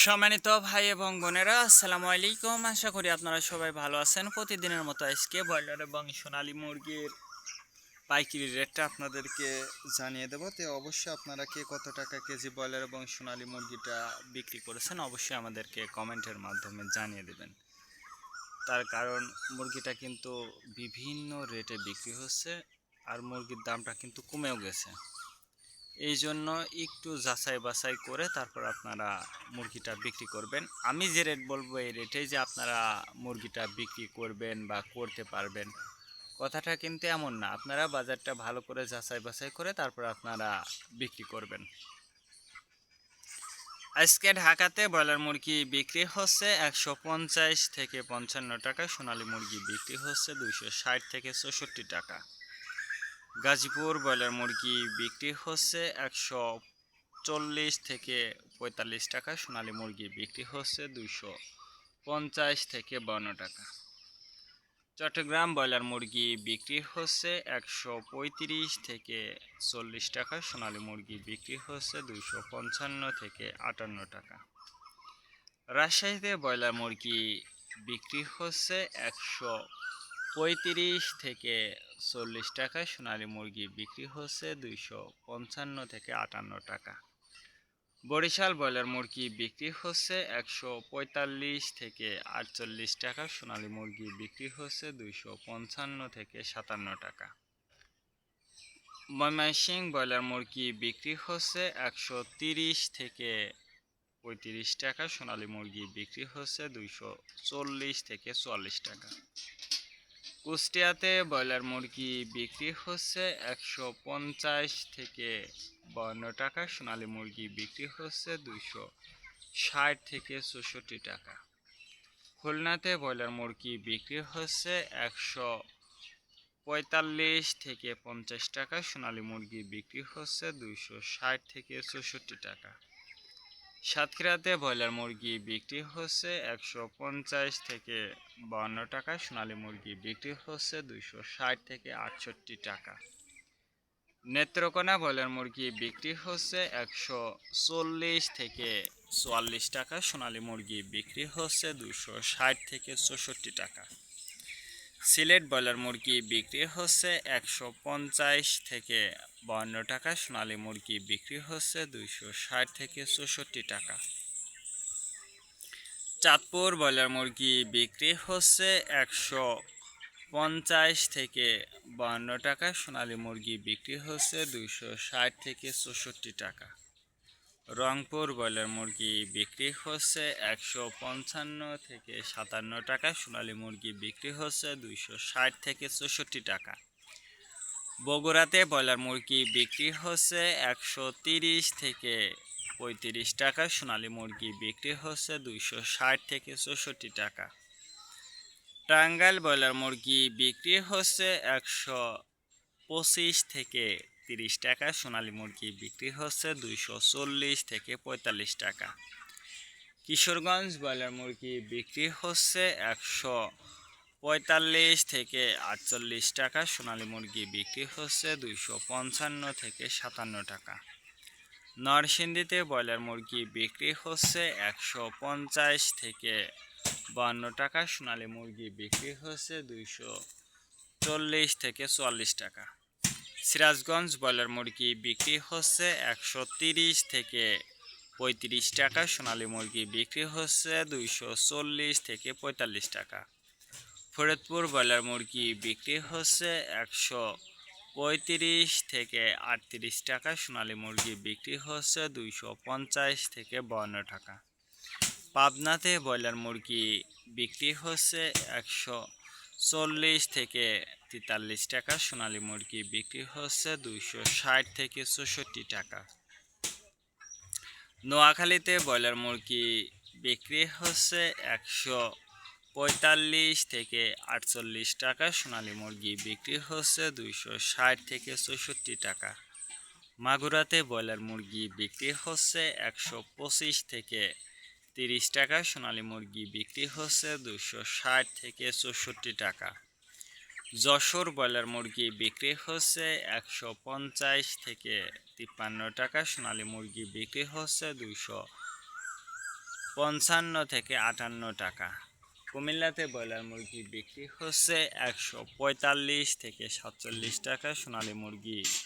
সম্মানিত ভাই এবং বোনেরা, আসসালামু আলাইকুম। আশা করি আপনারা সবাই ভালো আছেন। প্রতিদিনের মতো আজকে ব্রয়লার এবং সোনালী মুরগির পাইকারি রেটটা আপনাদেরকে জানিয়ে দেবো। তো অবশ্যই আপনারা কে কত টাকা কেজি ব্রয়লার এবং সোনালী মুরগিটা বিক্রি করেছেন অবশ্যই আমাদেরকে কমেন্টের মাধ্যমে জানিয়ে দেবেন। তার কারণ মুরগিটা কিন্তু বিভিন্ন রেটে বিক্রি হচ্ছে, আর মুরগির দামটা কিন্তু কমেও গেছে। এই জন্য একটু যাচাই বাছাই করে তারপর আপনারা মুরগিটা বিক্রি করবেন। আমি যে রেট বলবো এই রেটেই যে আপনারা মুরগিটা বিক্রি করবেন বা করতে পারবেন, কথাটা কিন্তু এমন না। আপনারা বাজারটা ভালো করে যাচাই বাছাই করে তারপর আপনারা বিক্রি করবেন। আজকে ঢাকাতে ব্রয়লার মুরগি বিক্রি হচ্ছে 150 থেকে 55 টাকা, সোনালী মুরগি বিক্রি হচ্ছে 260 থেকে 64 টাকা। গাজীপুর ব্রয়লার মুরগি বিক্রি হচ্ছে 140 থেকে 45 টাকা, সোনালী মুরগি বিক্রি হচ্ছে 250 থেকে 52 টাকা। চট্টগ্রাম ব্রয়লার মুরগি বিক্রি হচ্ছে 135 থেকে 40 টাকা, সোনালী মুরগি বিক্রি হচ্ছে 255 থেকে 58 টাকা। রাজশাহীতে ব্রয়লার মুরগি বিক্রি হচ্ছে 135 থেকে 40 টাকা, সোনালী মুরগি বিক্রি হচ্ছে 255 থেকে 58 টাকা। বরিশাল ব্রয়লার মুরগি বিক্রি হচ্ছে 145 থেকে 48 টাকা, সোনালী মুরগি বিক্রি হচ্ছে 255 থেকে 57 টাকা। ময়মনসিংহ ব্রয়লার মুরগি বিক্রি হচ্ছে 130 থেকে 35 টাকা, সোনালী মুরগি বিক্রি হচ্ছে 240 থেকে 44 টাকা। কুষ্টিয়াতে ব্রয়লার মুরগি বিক্রি হচ্ছে 150 থেকে 52 টাকা, সোনালী মুরগি বিক্রি হচ্ছে 260 থেকে 64 টাকা। খুলনাতে ব্রয়লার মুরগি বিক্রি হচ্ছে 145 থেকে 50 টাকা, সোনালী মুরগি বিক্রি হচ্ছে 260 থেকে 64 টাকা। সাতক্ষীরাতে ব্রয়লার মুরগি বিক্রি হচ্ছে 150 থেকে 52 টাকা, সোনালী মুরগি বিক্রি হচ্ছে 260 থেকে 68 টাকা। নেত্রকোনা ব্রয়লার মুরগি বিক্রি হচ্ছে 140 থেকে 44 টাকা, সোনালী মুরগি বিক্রি হচ্ছে 260 থেকে 64 টাকা। সিলেট ব্রয়লার মুরগি বিক্রি হচ্ছে 150 থেকে 52 টাকা, সোনালী মুরগি বিক্রি হচ্ছে 260 থেকে 64 টাকা। চাঁদপুর ব্রয়লার মুরগি বিক্রি হচ্ছে 150 থেকে 52 টাকা, সোনালী মুরগি বিক্রি হচ্ছে 260 থেকে 64 টাকা। রংপুর ব্রয়লার মুরগি বিক্রি হচ্ছে 155 থেকে 57 টাকা, সোনালী মুরগি বিক্রি হচ্ছে 260 থেকে 64 টাকা। বগুড়াতে ব্রয়লার মুরগি বিক্রি হচ্ছে 130 থেকে 35 টাকা, সোনালী মুরগি বিক্রি হচ্ছে 260 থেকে 64 টাকা। টাঙ্গাইল ব্রয়লার মুরগি বিক্রি হচ্ছে 125 থেকে 30 টাকা, সোনালী মুরগি বিক্রি হচ্ছে 240 থেকে 45 টাকা। কিশোরগঞ্জ ব্রয়লার মুরগি বিক্রি হচ্ছে 145 থেকে 48 টাকা, সোনালী মুরগি বিক্রি হচ্ছে 255 থেকে 57 টাকা। নরসিংদীতে ব্রয়লার মুরগি বিক্রি হচ্ছে 150 থেকে 52 টাকা, সোনালী মুরগি বিক্রি হচ্ছে 240 থেকে 44 টাকা। সিরাজগঞ্জ ব্রয়লার মুরগি বিক্রি হচ্ছে 130 থেকে 35 টাকা, সোনালী মুরগি বিক্রি হচ্ছে 240 থেকে 45 টাকা। ফরিদপুর ব্রয়লার মুরগি বিক্রি হচ্ছে 135 থেকে 38 টাকা, সোনালী মুরগি বিক্রি হচ্ছে 250 থেকে 52 টাকা। পাবনাতে ব্রয়লার মুরগি বিক্রি হচ্ছে 140 থেকে 43 টাকা, সোনালী মুরগি বিক্রি হচ্ছে 260 থেকে 64 টাকা। নোয়াখালীতে ব্রয়লার মুরগি বিক্রি হচ্ছে 145 থেকে 48 টাকা, সোনালী মুরগি বিক্রি হচ্ছে 260 থেকে 64 টাকা। মাগুরাতে ব্রয়লার মুরগি বিক্রি হচ্ছে 125 থেকে 30 টাকা, সোনালী মুরগি বিক্রি হচ্ছে 260 থেকে 64 টাকা। যশোর ব্রয়লার মুরগি বিক্রি হচ্ছে 150 থেকে 53 টাকা, সোনালী মুরগি বিক্রি হচ্ছে 55 থেকে 58 টাকা। কুমিল্লাতে ব্রয়লার মুরগি বিক্রি হচ্ছে 145 থেকে 47 টাকা। সোনালী মুরগি